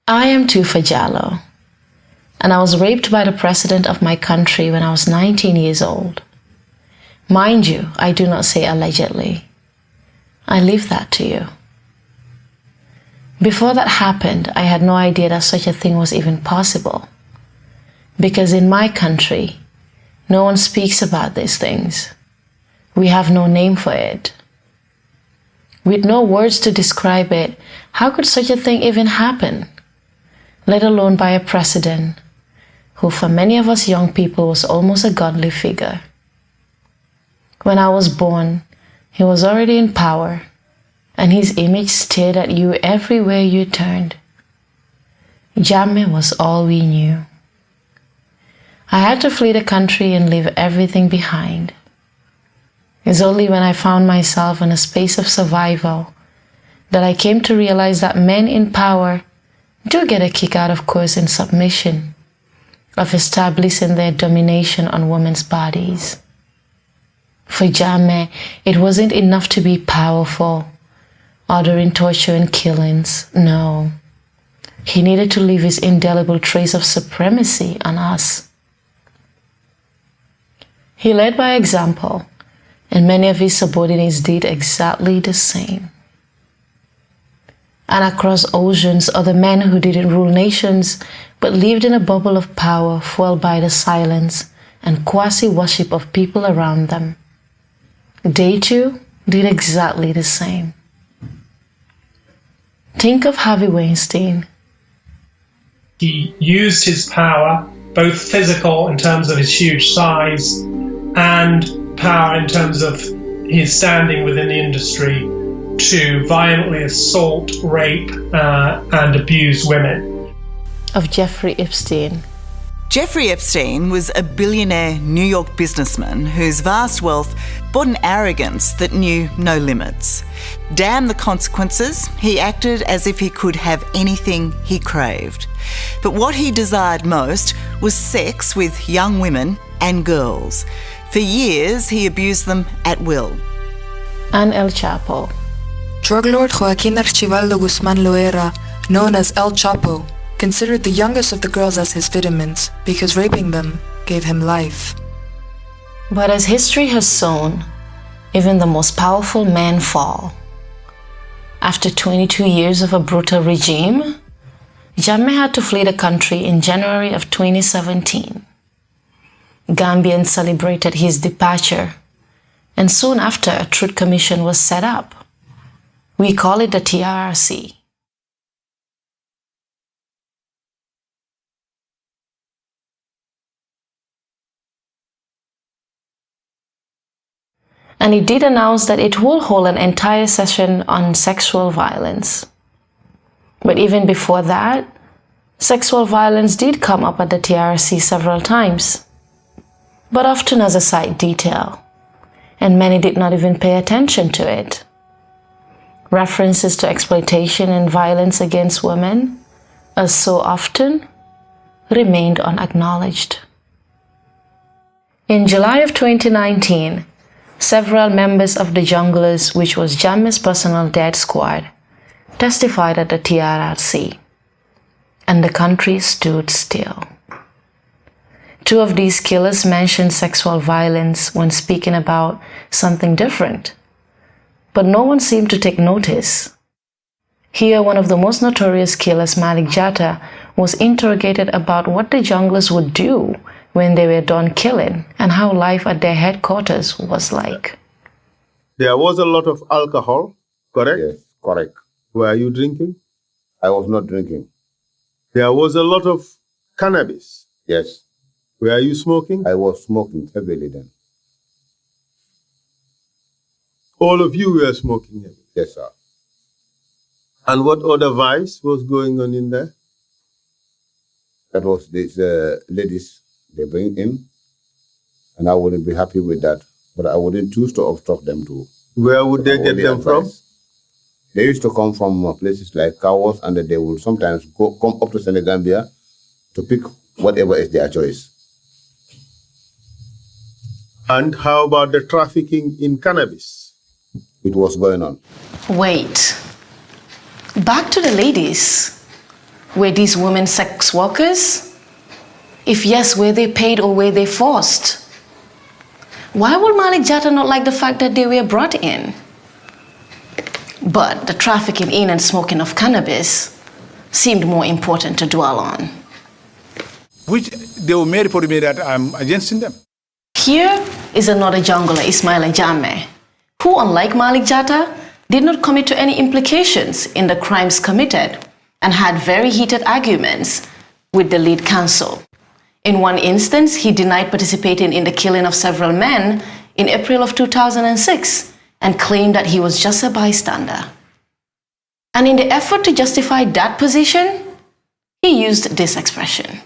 I am Toufah Jallow, and I was raped by the president of my country when I was 19 years old. Mind you, I do not say allegedly. I leave that to you. Before that happened, I had no idea that such a thing was even possible. Because in my country, no one speaks about these things. We have no name for it. With no words to describe it, how could such a thing even happen? Let alone by a president who for many of us young people was almost a godly figure. When I was born, he was already in power, and his image stared at you everywhere you turned. Jammeh was all we knew. I had to flee the country and leave everything behind. It's only when I found myself in a space of survival that I came to realize that men in power do get a kick out of coercing submission, of establishing their domination on women's bodies. For Jammeh, it wasn't enough to be powerful, ordering torture and killings. No. He needed to leave his indelible trace of supremacy on us. He led by example, and many of his subordinates did exactly the same. And across oceans, other men who didn't rule nations but lived in a bubble of power fueled by the silence and quasi-worship of people around them. They too did exactly the same. Think of Harvey Weinstein. He used his power, both physical in terms of his huge size and power in terms of his standing within the industry, to violently assault, rape, and abuse women. Of Jeffrey Epstein. Jeffrey Epstein was a billionaire New York businessman whose vast wealth brought an arrogance that knew no limits. Damn the consequences, he acted as if he could have anything he craved. But what he desired most was sex with young women and girls. For years, he abused them at will. And El Chapo. Drug lord Joaquin Archibaldo Guzman Loera, known as El Chapo, considered the youngest of the girls as his vitamins because raping them gave him life. But as history has shown, even the most powerful men fall. After 22 years of a brutal regime, Jammeh had to flee the country in January of 2017. Gambians celebrated his departure, and soon after a truth commission was set up. We call it the TRRC. And it did announce that it will hold an entire session on sexual violence. But even before that, sexual violence did come up at the TRRC several times, but often as a side detail, and many did not even pay attention to it. References to exploitation and violence against women, as so often, remained unacknowledged. In July of 2019, several members of the Junglers, which was Jammeh's personal death squad, testified at the TRRC, and the country stood still. Two of these killers mentioned sexual violence when speaking about something different, but no one seemed to take notice. Here, one of the most notorious killers, Malik Jatta, was interrogated about what the Junglers would do when they were done killing and how life at their headquarters was like. There was a lot of alcohol, correct? Yes, correct. Were you drinking? I was not drinking. There was a lot of cannabis. Yes. Were you smoking? I was smoking heavily then. All of you were smoking heavily? Yes, sir. And what other vice was going on in there? That was these ladies they bring in, and I wouldn't be happy with that, but I wouldn't choose to obstruct them too. Where would they get them from? They used to come from places like Kawas, and they would sometimes come up to Senegambia to pick whatever is their choice. And how about the trafficking in cannabis? It was going on. Wait. Back to the ladies. Were these women sex workers? If yes, were they paid or were they forced? Why would Malik Jatta not like the fact that they were brought in? But the trafficking in and smoking of cannabis seemed more important to dwell on. Which they will may report me that I'm against them. Here is another jungler, Ismaila Jammeh, who, unlike Malik Jatta, did not commit to any implications in the crimes committed and had very heated arguments with the lead counsel. In one instance, he denied participating in the killing of several men in April of 2006 and claimed that he was just a bystander. And in the effort to justify that position, he used this expression.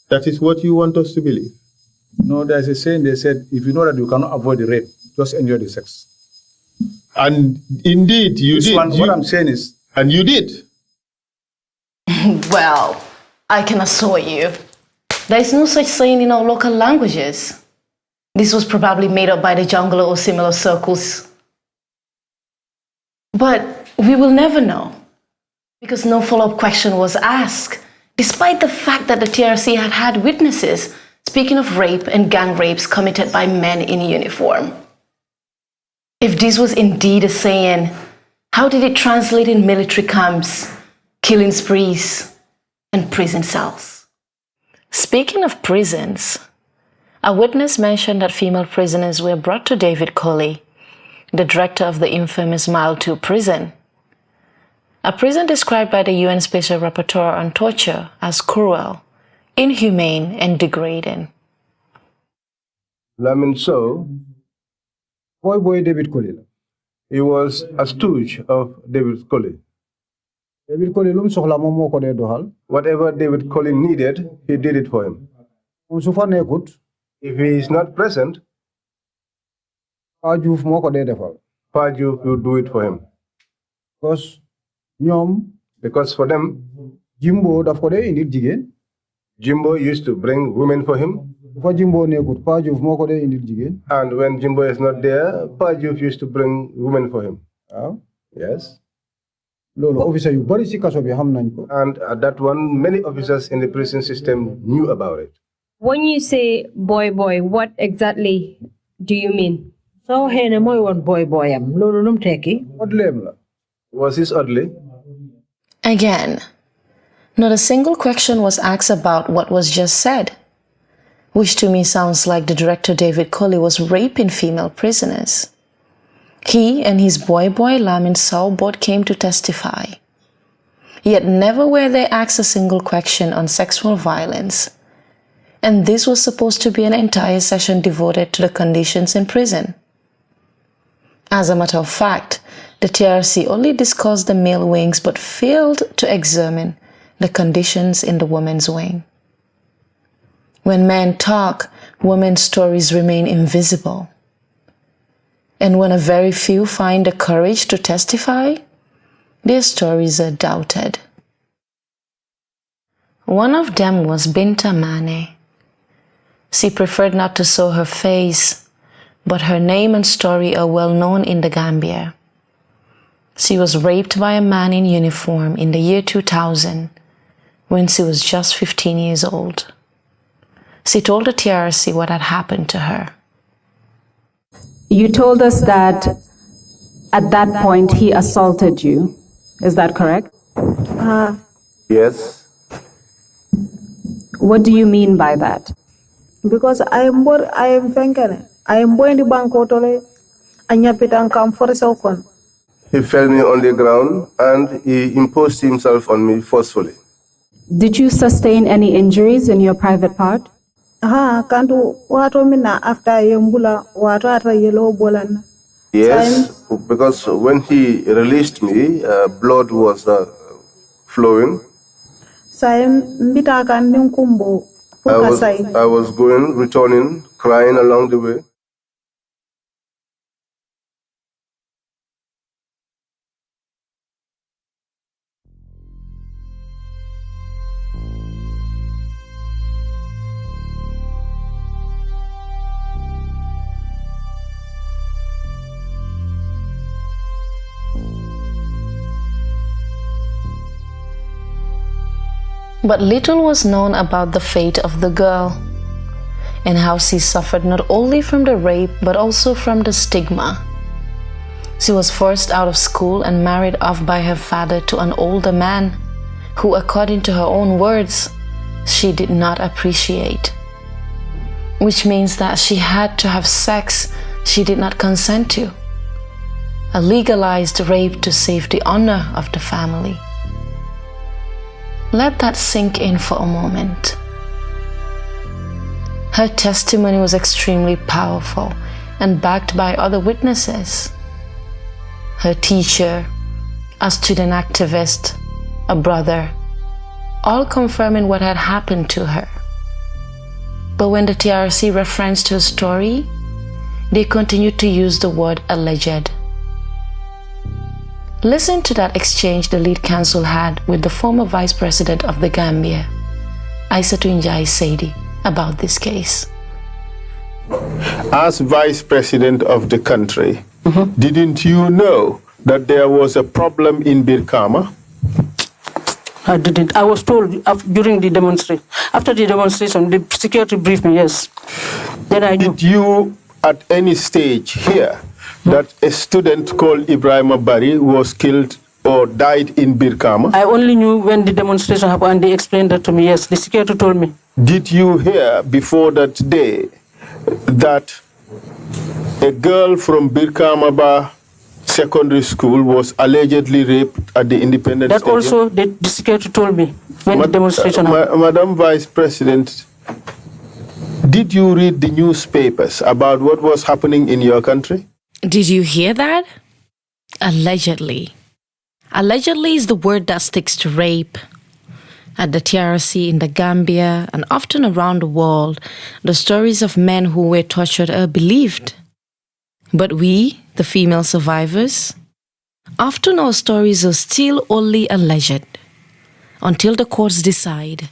That is what you want us to believe? No, there's a saying, they said, if you know that you cannot avoid the rape, just enjoy the sex. And indeed, you did. What I'm saying is... And you did. Well, I can assure you, there is no such saying in our local languages. This was probably made up by the jungler or similar circles. But we will never know, because no follow-up question was asked, despite the fact that the TRC had had witnesses speaking of rape and gang rapes committed by men in uniform. If this was indeed a saying, how did it translate in military camps, killing sprees, and prison cells? Speaking of prisons, a witness mentioned that female prisoners were brought to David Colley, the director of the infamous Mile 2 prison, a prison described by the UN Special Rapporteur on Torture as cruel, inhumane, and degrading. Lamin So, boy David Colley. He was a stooge of David Colley. David Colley lum soxla mom moko de doxal. Whatever David Colley needed, he did it for him. Su fa nekut, if he is not present, Pa Diouf moko de defal. Pa Diouf will do it for him. Because for them, Jimbo daf ko de indi jigen. Jimbo used to bring women for him. And when Jimbo is not there, Pa Diouf used to bring women for him. Yes. And at that one, many officers in the prison system knew about it. When you say boy, what exactly do you mean? So hene moy won boy am lolu num teki Odlem la. Was this oddly? Again, not a single question was asked about what was just said, which to me sounds like the director David Colley was raping female prisoners. He and his boy Lamin Sow both came to testify. Yet never were they asked a single question on sexual violence. And this was supposed to be an entire session devoted to the conditions in prison. As a matter of fact, the TRC only discussed the male wings but failed to examine the conditions in the women's wing. When men talk, women's stories remain invisible. And when a very few find the courage to testify, their stories are doubted. One of them was Binta Mane. She preferred not to show her face, but her name and story are well known in the Gambia. She was raped by a man in uniform in the year 2000 when she was just 15 years old. She told the TRC what had happened to her. You told us that at that point he assaulted you. Is that correct? Yes. What do you mean by that? Because I am thinking, I am going to bank totally, and you come for a second. He fell me on the ground and he imposed himself on me forcefully. Did you sustain any injuries in your private part? Kantu watu mina after yembula watu ata yellow bolan. Yes, because when he released me, blood was flowing. I was returning, crying along the way. But little was known about the fate of the girl and how she suffered not only from the rape but also from the stigma. She was forced out of school and married off by her father to an older man who, according to her own words, she did not appreciate. Which means that she had to have sex she did not consent to. A legalized rape to save the honor of the family. Let that sink in for a moment. Her testimony was extremely powerful and backed by other witnesses. Her teacher, a student activist, a brother, all confirming what had happened to her. But when the TRC referenced her story, they continued to use the word alleged. Listen to that exchange the lead counsel had with the former vice president of the Gambia, Aissatou Njie Saidi, about this case. As vice president of the country, didn't you know that there was a problem in Birkama? I didn't. I was told during the demonstration. After the demonstration, the security briefed me, yes. Then I knew. Did you at any stage hear that a student called Ibrahim Bari was killed or died in Birkama? I only knew when the demonstration happened and they explained that to me, yes. The security told me. Did you hear before that day that a girl from Birkama Secondary School was allegedly raped at the Independence That Stadium? also the security told me when the demonstration happened. Madam Vice President, did you read the newspapers about what was happening in your country? Did you hear that? Allegedly. Allegedly is the word that sticks to rape. At the TRC in the Gambia and often around the world, the stories of men who were tortured are believed. But we, the female survivors, often our stories are still only alleged until the courts decide,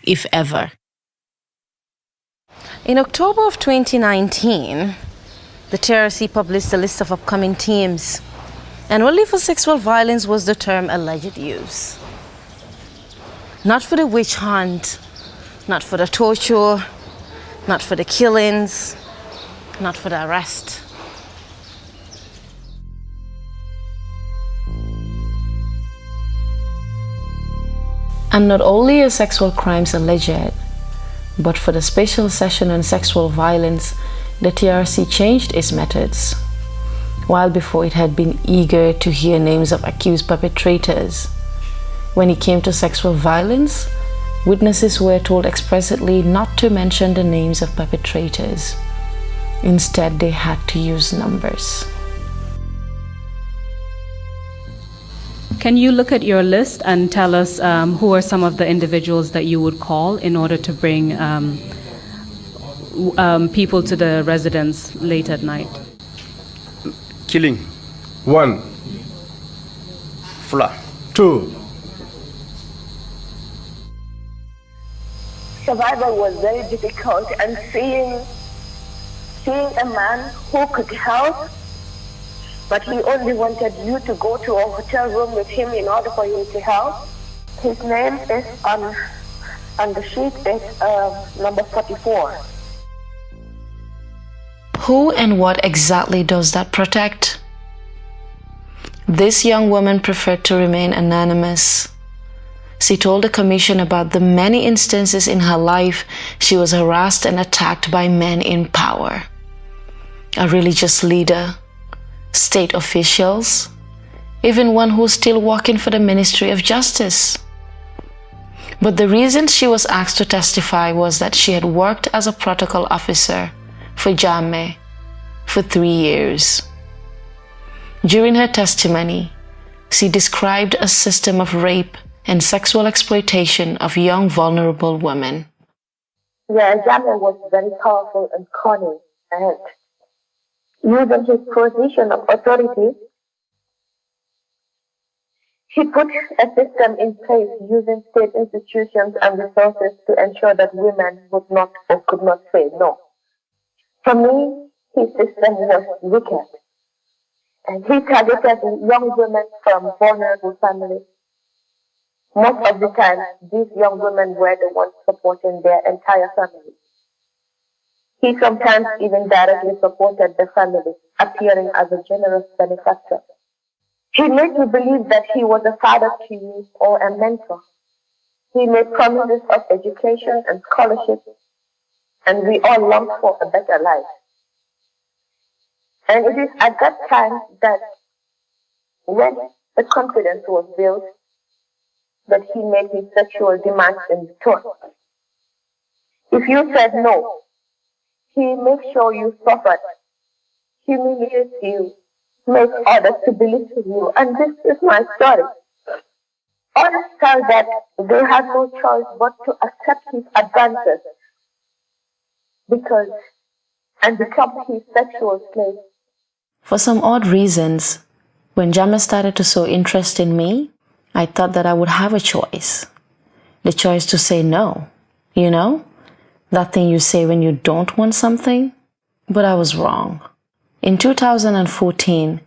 if ever. In October of 2019, the TRC published a list of upcoming themes, and only for sexual violence was the term alleged used. Not for the witch hunt, not for the torture, not for the killings, not for the arrest. And not only are sexual crimes alleged, but for the special session on sexual violence, the TRC changed its methods. While before it had been eager to hear names of accused perpetrators, when it came to sexual violence, witnesses were told expressly not to mention the names of perpetrators. Instead, they had to use numbers. Can you look at your list and tell us who are some of the individuals that you would call in order to bring people to the residence late at night? Killing. 1. Fla. 2. Survival was very difficult, and seeing a man who could help, but he only wanted you to go to a hotel room with him in order for him to help. His name is on the sheet is number 44. Who and what exactly does that protect? This young woman preferred to remain anonymous. She told the commission about the many instances in her life she was harassed and attacked by men in power. A religious leader, state officials, even one who's still working for the Ministry of Justice. But the reason she was asked to testify was that she had worked as a protocol officer for Jammeh for 3 years. During her testimony, she described a system of rape and sexual exploitation of young vulnerable women. Yeah, Jallow was very powerful and cunning, and using his position of authority, he put a system in place using state institutions and resources to ensure that women would not or could not say no. For me, his system was wicked, and he targeted young women from vulnerable families. Most of the time, these young women were the ones supporting their entire family. He sometimes even directly supported the family, appearing as a generous benefactor. He made me believe that he was a father to me or a mentor. He made promises of education and scholarship, and we all longed for a better life. And it is at that time that when the confidence was built, that he made his sexual demands in return. If you said no, he makes sure you suffered, humiliates you, makes others to belittle you, and this is my story. Others tell that they had no choice but to accept his advances and become his sexual slave. For some odd reasons, when Jammeh started to show interest in me, I thought that I would have a choice. The choice to say no. You know? That thing you say when you don't want something? But I was wrong. In 2014,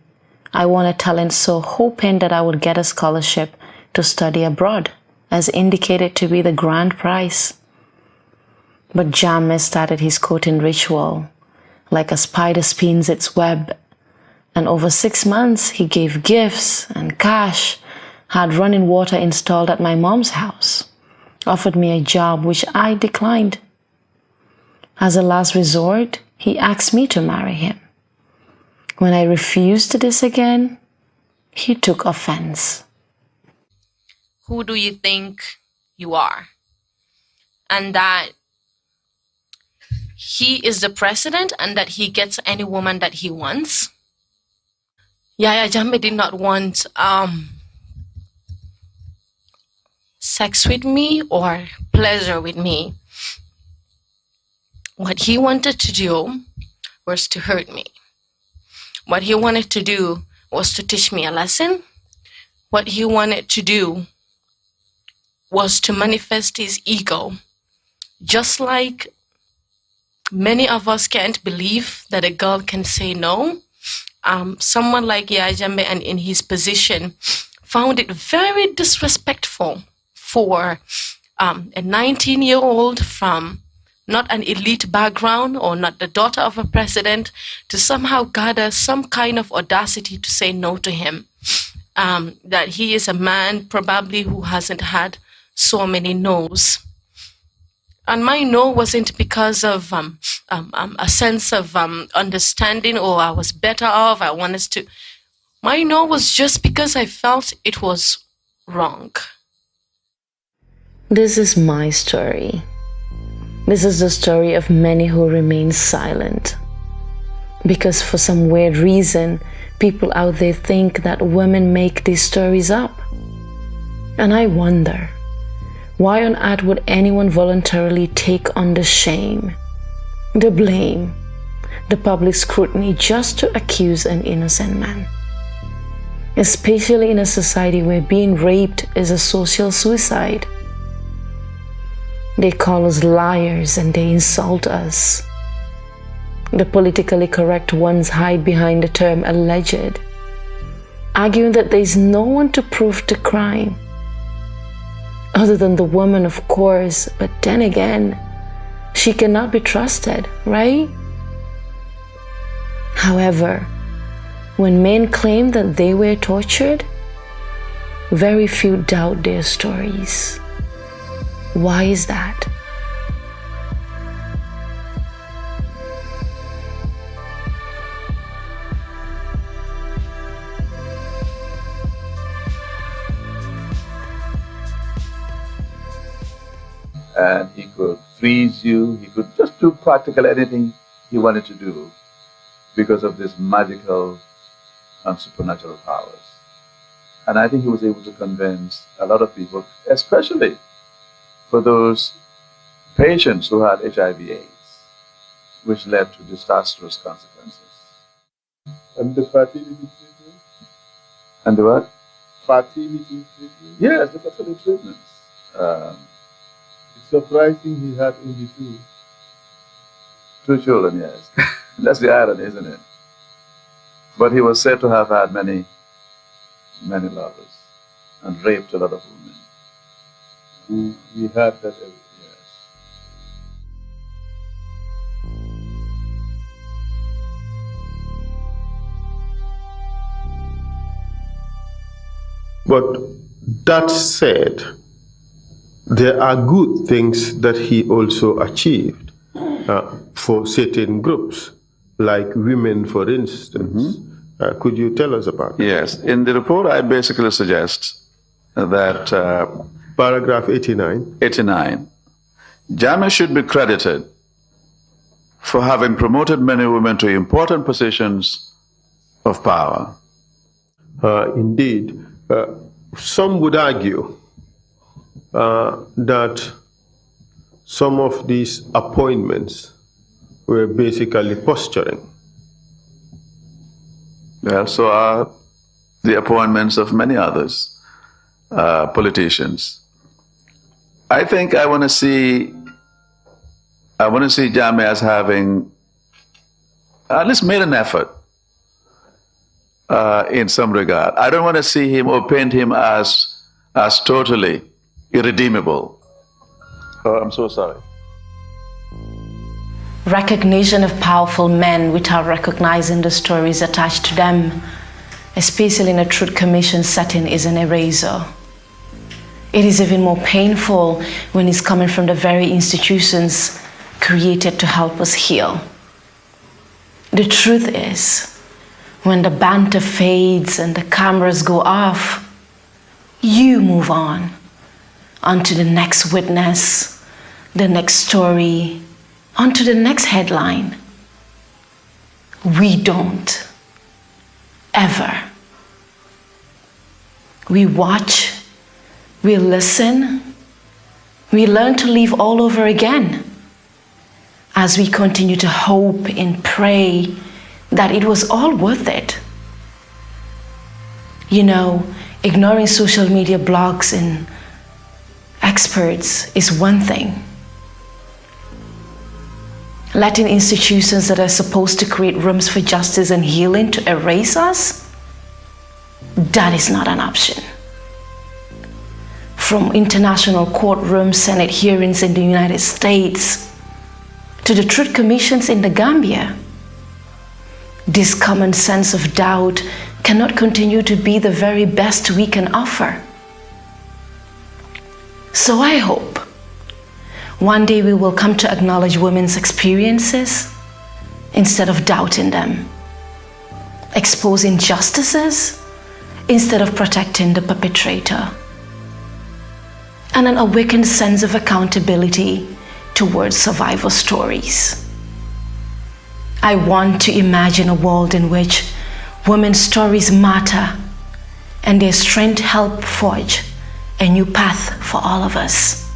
I won a talent show hoping that I would get a scholarship to study abroad, as indicated to be the grand prize. But Jammeh started his courting ritual, like a spider spins its web. And over 6 months, he gave gifts and cash, had running water installed at my mom's house, offered me a job which I declined. As a last resort, he asked me to marry him. When I refused this again, he took offense. Who do you think you are? And that he is the president and that he gets any woman that he wants? Yaya Jammeh did not want sex with me or pleasure with me. What he wanted to do was to hurt me. What he wanted to do was to teach me a lesson. What he wanted to do was to manifest his ego. Just like many of us can't believe that a girl can say no, someone like Yaya Jammeh and in his position found it very disrespectful for a 19-year-old from not an elite background or not the daughter of a president to somehow gather some kind of audacity to say no to him. That he is a man probably who hasn't had so many no's. And my no wasn't because of a sense of understanding or I was better off, I wanted to. My no was just because I felt it was wrong. This is my story. This is the story of many who remain silent. Because for some weird reason, people out there think that women make these stories up. And I wonder, why on earth would anyone voluntarily take on the shame, the blame, the public scrutiny just to accuse an innocent man? Especially in a society where being raped is a social suicide. They call us liars and they insult us. The politically correct ones hide behind the term alleged, arguing that there is no one to prove the crime. Other than the woman, of course, but then again, she cannot be trusted, right? However, when men claim that they were tortured, very few doubt their stories. Why is that? And he could freeze you, he could just do practically anything he wanted to do because of this magical and supernatural powers. And I think he was able to convince a lot of people, especially for those patients who had HIV/AIDS, which led to disastrous consequences. And the fertility treatment? And the what? Fertility treatment? Yes, the fertility treatments. It's surprising he had only two. 2 children, yes. That's the irony, isn't it? But he was said to have had many lovers and raped a lot of women. We have that. Yes. But that said, there are good things that he also achieved for certain groups, like women, for instance. Could you tell us about that? Yes. In the report, I basically suggest that paragraph 89. 89. Jammeh should be credited for having promoted many women to important positions of power. Indeed. Some would argue that some of these appointments were basically posturing. Well, so are the appointments of many others, politicians. I think I want to see Jammeh as having at least made an effort in some regard. I don't want to see him or paint him as totally irredeemable. Oh, I'm so sorry. Recognition of powerful men without recognizing the stories attached to them, especially in a Truth Commission setting, is an eraser. It is even more painful when it's coming from the very institutions created to help us heal. The truth is, when the banter fades and the cameras go off, you move on to the next witness, the next story, onto the next headline. We don't. Ever. We watch, we listen, we learn to live all over again as we continue to hope and pray that it was all worth it. You know, ignoring social media blogs and experts is one thing. Letting institutions that are supposed to create rooms for justice and healing to erase us, that is not an option. From international courtrooms, Senate hearings in the United States, to the Truth Commissions in the Gambia, this common sense of doubt cannot continue to be the very best we can offer. So I hope one day we will come to acknowledge women's experiences instead of doubting them, expose injustices instead of protecting the perpetrator, and an awakened sense of accountability towards survivor stories. I want to imagine a world in which women's stories matter and their strength help forge a new path for all of us.